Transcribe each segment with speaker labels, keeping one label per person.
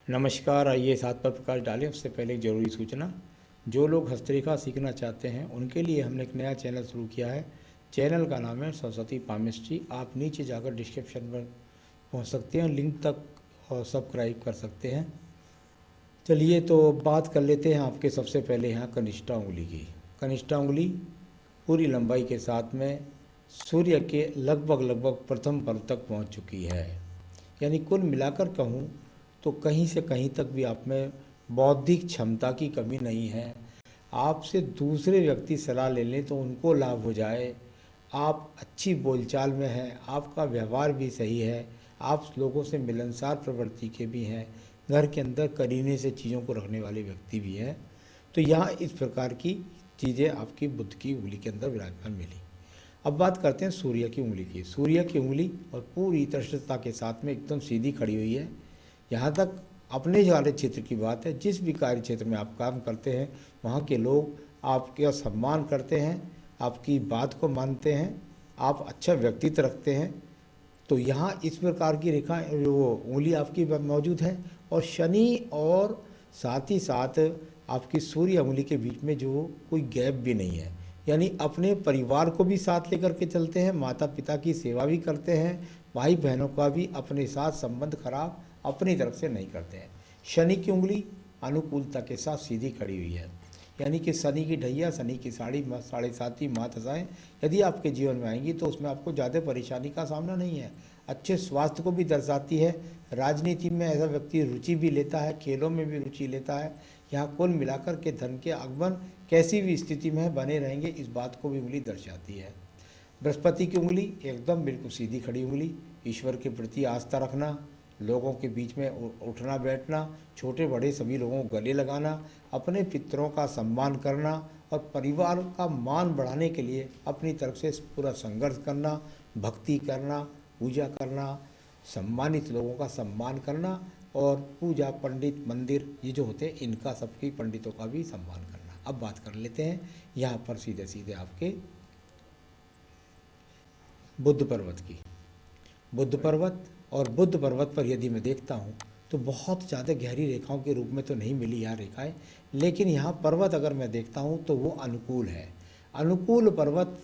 Speaker 1: नमस्कार। आइए सात पर प्रकाश डालें उससे पहले एक ज़रूरी सूचना। जो लोग हस्तरेखा सीखना चाहते हैं उनके लिए हमने एक नया चैनल शुरू किया है। चैनल का नाम है सरस्वती पामिस्ट्री। आप नीचे जाकर डिस्क्रिप्शन पर पहुंच सकते हैं, लिंक तक और सब्सक्राइब कर सकते हैं। चलिए तो बात कर लेते हैं आपके सबसे पहले यहाँ कनिष्ठा उंगली की। कनिष्ठा उंगली पूरी लंबाई के साथ में सूर्य के लगभग प्रथम पर्व तक पहुँच चुकी है। यानी कुल मिलाकर कहूँ तो कहीं से कहीं तक भी आप में बौद्धिक क्षमता की कमी नहीं है। आपसे दूसरे व्यक्ति सलाह ले लें तो उनको लाभ हो जाए। आप अच्छी बोलचाल में हैं, आपका व्यवहार भी सही है, आप लोगों से मिलनसार प्रवृत्ति के भी हैं, घर के अंदर करीने से चीज़ों को रखने वाले व्यक्ति भी हैं। तो यहाँ इस प्रकार की चीज़ें आपकी बुद्ध की उंगली के अंदर विराजमान मिली। अब बात करते हैं सूर्य की उंगली की। सूर्य की उंगली और पूरी दृढ़ता के साथ में एकदम सीधी खड़ी हुई है। यहाँ तक अपने वाले क्षेत्र की बात है, जिस भी कार्य क्षेत्र में आप काम करते हैं वहाँ के लोग आपका सम्मान करते हैं, आपकी बात को मानते हैं, आप अच्छा व्यक्तित्व रखते हैं। तो यहाँ इस प्रकार की रेखा वो उंगली आपकी मौजूद है। और शनि और साथ ही साथ आपकी सूर्य उंगली के बीच में जो कोई गैप भी नहीं है, यानी अपने परिवार को भी साथ लेकर के चलते हैं, माता पिता की सेवा भी करते हैं, भाई बहनों का भी अपने साथ संबंध खराब अपनी तरफ से नहीं करते हैं। शनि की उंगली अनुकूलता के साथ सीधी खड़ी हुई है, यानी कि शनि की ढैया, शनि की साढ़े साथी मातसाएँ यदि आपके जीवन में आएंगी तो उसमें आपको ज़्यादा परेशानी का सामना नहीं है। अच्छे स्वास्थ्य को भी दर्शाती है। राजनीति में ऐसा व्यक्ति रुचि भी लेता है, खेलों में भी रुचि लेता है। यहाँ कुल मिलाकर के धन के आगमन कैसी भी स्थिति में बने रहेंगे, इस बात को भी उंगली दर्शाती है। बृहस्पति की उंगली एकदम बिल्कुल सीधी खड़ी उंगली। ईश्वर के प्रति आस्था रखना, लोगों के बीच में उठना बैठना, छोटे बड़े सभी लोगों को गले लगाना, अपने पितरों का सम्मान करना और परिवार का मान बढ़ाने के लिए अपनी तरफ से पूरा संघर्ष करना, भक्ति करना, पूजा करना, सम्मानित लोगों का सम्मान करना और पूजा पंडित मंदिर ये जो होते हैं इनका सबकी पंडितों का भी सम्मान करना। अब बात कर लेते हैं यहाँ पर सीधे सीधे आपके बुद्ध पर्वत की। बुद्ध पर्वत और बुद्ध पर्वत पर यदि मैं देखता हूँ तो बहुत ज़्यादा गहरी रेखाओं के रूप में तो नहीं मिली यहाँ रेखाएं, लेकिन यहाँ पर्वत अगर मैं देखता हूँ तो वो अनुकूल है। अनुकूल पर्वत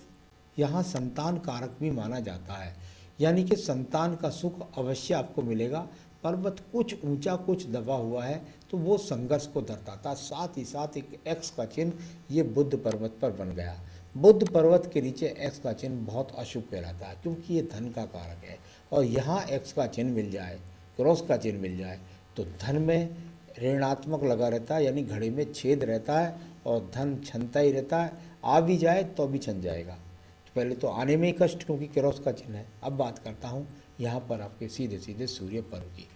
Speaker 1: यहाँ संतान कारक भी माना जाता है, यानी कि संतान का सुख अवश्य आपको मिलेगा। पर्वत कुछ ऊंचा कुछ दबा हुआ है तो वो संघर्ष को दर्शाता। साथ ही साथ एक एक्स का चिन्ह ये बुद्ध पर्वत पर बन गया। बुद्ध पर्वत के नीचे एक्स का चिन्ह बहुत अशुभ कहलाता है, क्योंकि ये धन का कारक है। और यहाँ एक्स का चिन्ह मिल जाए, क्रॉस का चिन्ह मिल जाए तो धन में ऋणात्मक लगा रहता है, यानी घड़े में छेद रहता है और धन छनता ही रहता है। आ भी जाए तो भी छन जाएगा। तो पहले तो आने में ही कष्ट, क्योंकि क्रॉस का चिन्ह है। अब बात करता हूँ यहाँ पर आपके सीधे सीधे सूर्य पर्व की।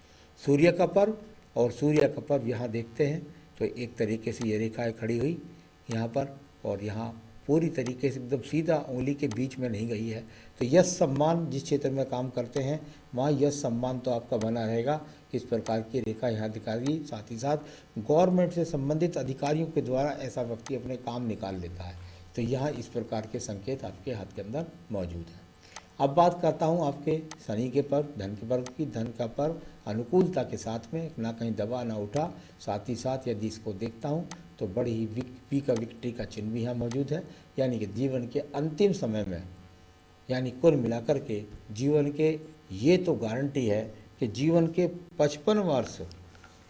Speaker 1: सूर्य का पर्व और सूर्य का पर्व यहाँ देखते हैं तो एक तरीके से ये रेखाएँ खड़ी हुई यहाँ पर, और यहाँ पूरी तरीके से एकदम सीधा उंगली के बीच में नहीं गई है। तो यश सम्मान जिस क्षेत्र में काम करते हैं वहाँ यश सम्मान तो आपका बना रहेगा। इस प्रकार की रेखा यहाँ दिखा दी। साथ ही साथ गवर्नमेंट से संबंधित अधिकारियों के द्वारा ऐसा व्यक्ति अपने काम निकाल लेता है। तो यहाँ इस प्रकार के संकेत आपके हाथ के अंदर मौजूद हैं। अब बात करता हूँ आपके शनि के पर्व, धन के पर्व की। धन का पर्व अनुकूलता के साथ में ना कहीं दबा ना उठा। साथ ही साथ यदि इसको देखता हूँ तो बड़ी ही वी का विक्ट्री का चिन्ह भी यहाँ मौजूद है, यानी कि जीवन के अंतिम समय में, यानी कुल मिलाकर के जीवन के ये तो गारंटी है कि जीवन के 55 वर्ष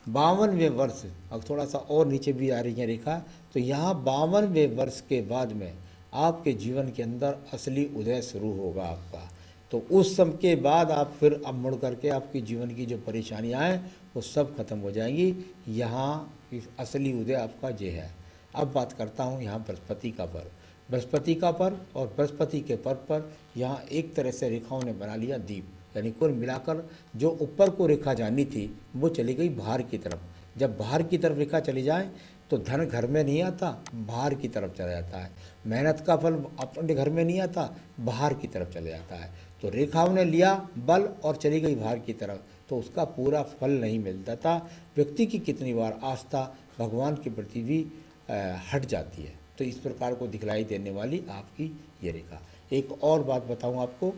Speaker 1: 52वें वर्ष, अब थोड़ा सा और नीचे भी आ रही है रेखा, तो यहाँ 52वें वर्ष के बाद में आपके जीवन के अंदर असली उदय शुरू होगा आपका। तो उस समय के बाद आप फिर अब मुड़ करके आपकी जीवन की जो परेशानियाँ हैं वो सब खत्म हो जाएंगी। यहाँ इस असली उदय आपका ये है। अब बात करता हूँ यहाँ बृहस्पति का पर्व। बृहस्पति का पर्व और बृहस्पति के पर्व पर यहाँ एक तरह से रेखाओं ने बना लिया दीप, यानी कुल मिलाकर जो ऊपर को रेखा जानी थी वो चली गई बाहर की तरफ। जब बाहर की तरफ रेखा चली जाए तो धन घर में नहीं आता, बाहर की तरफ चला जाता है। मेहनत का फल अपने घर में नहीं आता, बाहर की तरफ चले जाता है। तो रेखाओं ने लिया बल और चली गई बाहर की तरफ, तो उसका पूरा फल नहीं मिलता था। व्यक्ति की कितनी बार आस्था भगवान के प्रति भी हट जाती है। तो इस प्रकार को दिखलाई देने वाली आपकी ये रेखा। एक और बात बताऊं आपको,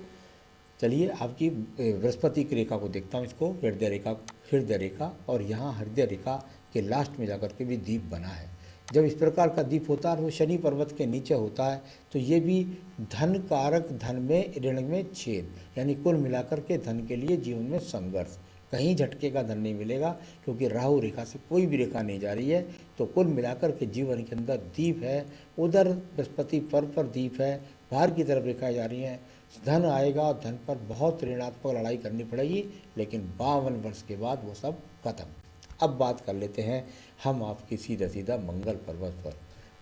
Speaker 1: चलिए आपकी बृहस्पति की रेखा को देखता हूँ, इसको हृदय रेखा, और यहाँ हृदय रेखा के लास्ट में जाकर के भी दीप बना है। जब इस प्रकार का दीप होता है वो शनि पर्वत के नीचे होता है, तो ये भी धन कारक, धन में ऋण में छेद, यानी कुल मिलाकर के धन के लिए जीवन में संघर्ष, कहीं झटके का धन नहीं मिलेगा, क्योंकि राहु रेखा से कोई भी रेखा नहीं जा रही है। तो कुल मिलाकर के जीवन के अंदर दीप है, उधर बृहस्पति पर्व पर दीप है, बाहर की तरफ रेखाएं जा रही हैं, धन आएगा, धन पर बहुत ऋणात्मक लड़ाई करनी पड़ेगी, लेकिन 52 वर्ष के बाद वो सब खत्म। अब बात कर लेते हैं हम आपकी सीधा सीधा मंगल पर्वत पर।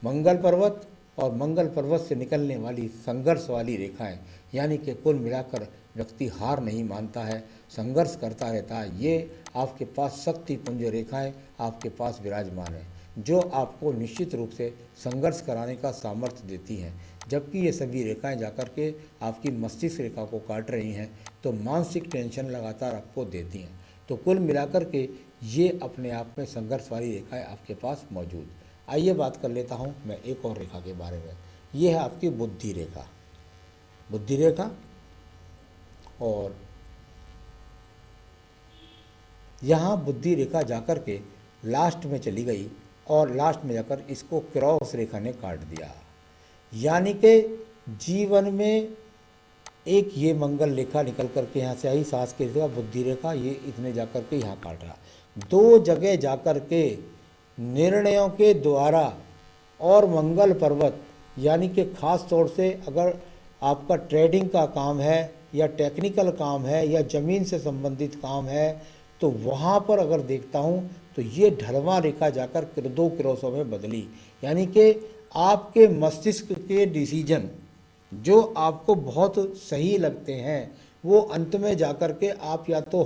Speaker 1: मंगल पर्वत और मंगल पर्वत से निकलने वाली संघर्ष वाली रेखाएं, यानी कि कुल मिलाकर व्यक्ति हार नहीं मानता है, संघर्ष करता रहता है। ये आपके पास शक्ति पुंज रेखाएं आपके पास विराजमान है, जो आपको निश्चित रूप से संघर्ष कराने का सामर्थ्य देती हैं। जबकि ये सभी रेखाएं जाकर के आपकी मस्तिष्क रेखा को काट रही हैं, तो मानसिक टेंशन लगातार आपको देती हैं। तो कुल मिलाकर के ये अपने आप में संघर्ष वाली रेखाएं आपके पास मौजूद। आइए बात कर लेता हूँ मैं एक और रेखा के बारे में। ये है आपकी बुद्धि रेखा। बुद्धि रेखा, और यहाँ बुद्धि रेखा जाकर के लास्ट में चली गई, और लास्ट में जाकर इसको क्रॉस रेखा ने काट दिया। यानी कि जीवन में एक ये मंगल रेखा निकल करके यहाँ से आई, सास की रेखा, बुद्धि रेखा, ये इसने जाकर के यहाँ काटा। दो जगह जाकर के निर्णयों के द्वारा, और मंगल पर्वत यानी कि खास तौर से अगर आपका ट्रेडिंग का काम है या टेक्निकल काम है या ज़मीन से संबंधित काम है, तो वहाँ पर अगर देखता हूँ तो ये ढलवां रेखा जाकर 2 क्रॉसों में बदली। यानी कि आपके मस्तिष्क के डिसीजन जो आपको बहुत सही लगते हैं, वो अंत में जाकर के आप या तो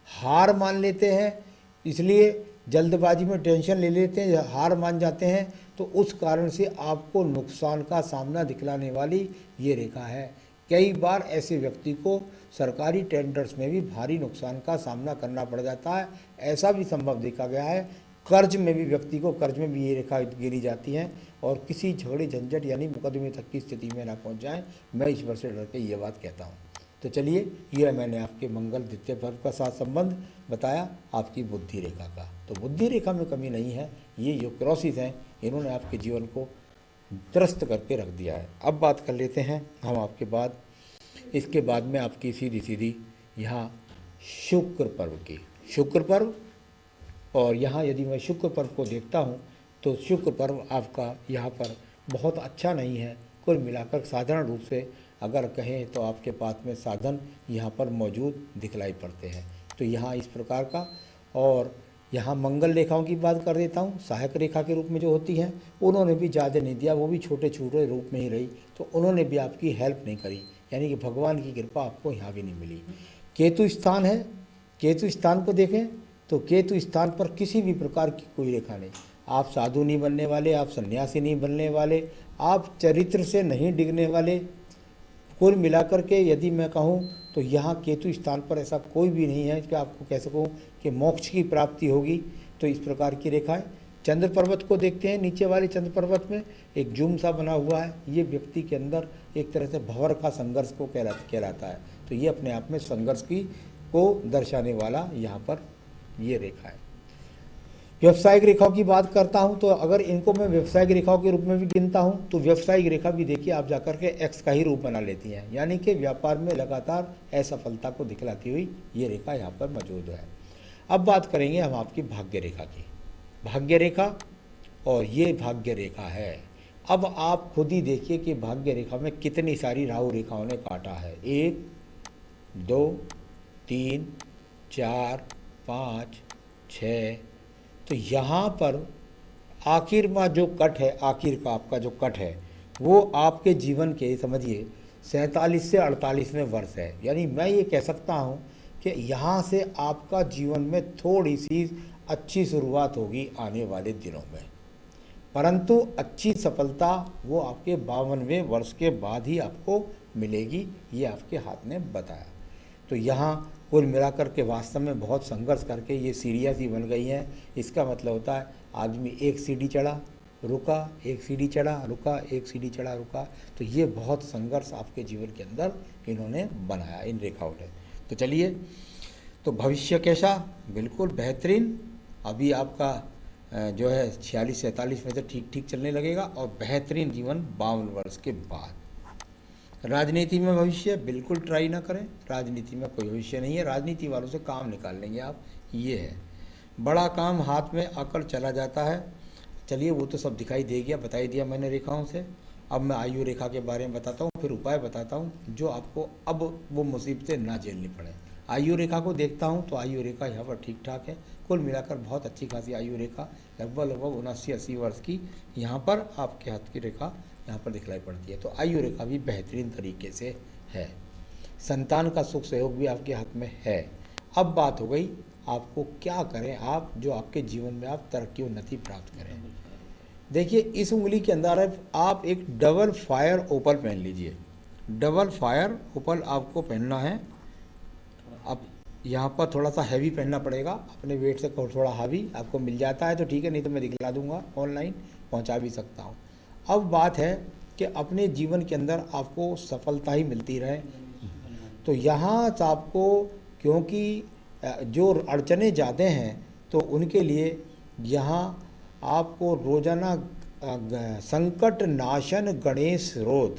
Speaker 1: हार मान लेते हैं, इसलिए जल्दबाजी में टेंशन ले लेते हैं, हार मान जाते हैं, तो उस कारण से आपको नुकसान का सामना दिखलाने वाली ये रेखा है। कई बार ऐसे व्यक्ति को सरकारी टेंडर्स में भी भारी नुकसान का सामना करना पड़ जाता है, ऐसा भी संभव देखा गया है। कर्ज में भी व्यक्ति को, कर्ज में भी ये रेखा गिरी जाती हैं, और किसी झगड़े झंझट यानी मुकदमे तक की स्थिति में ना पहुंच जाएं, मैं ईश्वर से डर के ये बात कहता हूं। तो चलिए, ये मैंने आपके मंगल द्वितीय पर्व का साथ संबंध बताया आपकी बुद्धि रेखा का। तो बुद्धि रेखा में कमी नहीं है, ये जो क्रॉसिस हैं इन्होंने आपके जीवन को त्रस्त करके रख दिया है। अब बात कर लेते हैं हम आपके बाद, इसके बाद में आपकी सीधी सीधी यहाँ शुक्र पर्व की। शुक्र पर्व, और यहाँ यदि मैं शुक्र पर्व को देखता हूँ तो शुक्र पर्व आपका यहाँ पर बहुत अच्छा नहीं है। कुल मिलाकर साधारण रूप से अगर कहें तो आपके पास में साधन यहाँ पर मौजूद दिखलाई पड़ते हैं। तो यहाँ इस प्रकार का, और यहाँ मंगल रेखाओं की बात कर देता हूँ, सहायक रेखा के रूप में जो होती हैं, उन्होंने भी ज़्यादा नहीं दिया, वो भी छोटे छोटे रूप में ही रही, तो उन्होंने भी आपकी हेल्प नहीं करी, यानी कि भगवान की कृपा आपको यहाँ भी नहीं मिली। केतु स्थान है, केतु स्थान को देखें तो केतु स्थान पर किसी भी प्रकार की कोई रेखा नहीं। आप साधु नहीं बनने वाले, आप सन्यासी नहीं बनने वाले, आप चरित्र से नहीं डिगने वाले। कुल मिलाकर के यदि मैं कहूँ तो यहाँ केतु स्थान पर ऐसा कोई भी नहीं है कि आपको कह सकूँ कि मोक्ष की प्राप्ति होगी। तो इस प्रकार की रेखाएं। चंद्र पर्वत को देखते हैं, नीचे वाले चंद्र पर्वत में एक जूम सा बना हुआ है, ये व्यक्ति के अंदर एक तरह से भंवर का संघर्ष को कहलाता है। तो ये अपने आप में संघर्ष की को दर्शाने वाला यहाँ पर ये रेखा है। व्यवसायिक रेखाओं की बात करता हूं तो अगर इनको मैं व्यवसायिक रेखाओं के रूप में भी गिनता हूं तो व्यवसायिक रेखा भी देखिए आप जाकर के एक्स का ही रूप बना लेती हैं, यानी कि व्यापार में लगातार असफलता को दिखलाती हुई ये रेखा यहाँ पर मौजूद है। अब बात करेंगे हम आपकी भाग्य रेखा की। भाग्य रेखा, और ये भाग्य रेखा है। अब आप खुद ही देखिए कि भाग्य रेखा में कितनी सारी राहु रेखाओं ने काटा है। 1 2 3 4 5 6। तो यहाँ पर आखिर में जो कट है, आखिर का आपका जो कट है, वो आपके जीवन के समझिए 47 से 48वें वर्ष है। यानी मैं ये कह सकता हूँ कि यहाँ से आपका जीवन में थोड़ी सी अच्छी शुरुआत होगी आने वाले दिनों में, परंतु अच्छी सफलता वो आपके 52वें वर्ष के बाद ही आपको मिलेगी, ये आपके हाथ ने बताया। तो यहाँ कुल मिलाकर के वास्तव में बहुत संघर्ष करके ये सीढ़ियाँ सी बन गई हैं। इसका मतलब होता है आदमी एक सीढ़ी चढ़ा, रुका, एक सीढ़ी चढ़ा, रुका, एक सीढ़ी चढ़ा, रुका। तो ये बहुत संघर्ष आपके जीवन के अंदर इन्होंने बनाया इन रेखाओं ने। तो चलिए, तो भविष्य कैसा? बिल्कुल बेहतरीन। अभी आपका जो है 46-47 में से ठीक ठीक चलने लगेगा और बेहतरीन जीवन 52 वर्ष के बाद। राजनीति में भविष्य बिल्कुल ट्राई ना करें, राजनीति में कोई भविष्य नहीं है, राजनीति वालों से काम निकाल लेंगे आप, ये है। बड़ा काम हाथ में आकर चला जाता है। चलिए, वो तो सब दिखाई दे गया, बता ही दिया मैंने रेखाओं से। अब मैं आयु रेखा के बारे में बताता हूँ, फिर उपाय बताता हूँ जो आपको अब वो मुसीबतें ना झेलनी पड़े। आयु रेखा को देखता हूँ तो आयु रेखा यहाँ पर ठीक ठाक है, कुल मिलाकर बहुत अच्छी खासी आयु रेखा, लगभग 79-80 वर्ष की यहाँ पर आपके हाथ की रेखा यहाँ पर दिखलाई पड़ती है। तो आयु रेखा भी बेहतरीन तरीके से है। संतान का सुख सहयोग भी आपके हाथ में है। अब बात हो गई आपको क्या करें आप, जो आपके जीवन में आप तरक्की उन्नति प्राप्त करें। देखिए, इस उंगली के अंदर आप एक डबल फायर ओपल पहन लीजिए। डबल फायर ओपल आपको पहनना है। अब यहाँ पर थोड़ा सा हैवी पहनना पड़ेगा, अपने वेट से थोड़ा हैवी आपको मिल जाता है तो ठीक है, नहीं तो मैं दिखला दूंगा, ऑनलाइन पहुँचा भी सकता हूँ। अब बात है कि अपने जीवन के अंदर आपको सफलता ही मिलती रहे। तो यहाँ से आपको, क्योंकि जो अड़चने ज़्यादा हैं तो उनके लिए यहाँ आपको रोजाना संकट नाशन गणेश स्रोत,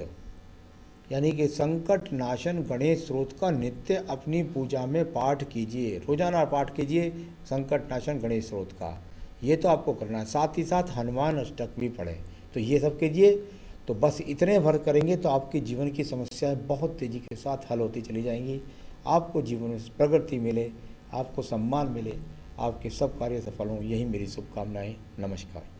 Speaker 1: यानी कि संकट नाशन गणेश स्रोत का नित्य अपनी पूजा में पाठ कीजिए, रोजाना पाठ कीजिए संकट नाशन गणेश स्रोत का, ये तो आपको करना है। साथ ही साथ हनुमान अष्टक भी पढ़े, तो ये सब कीजिए। तो बस इतने भर करेंगे तो आपके जीवन की समस्याएं बहुत तेज़ी के साथ हल होती चली जाएंगी। आपको जीवन में प्रगति मिले, आपको सम्मान मिले, आपके सब कार्य सफल हों, यही मेरी शुभकामनाएं। नमस्कार।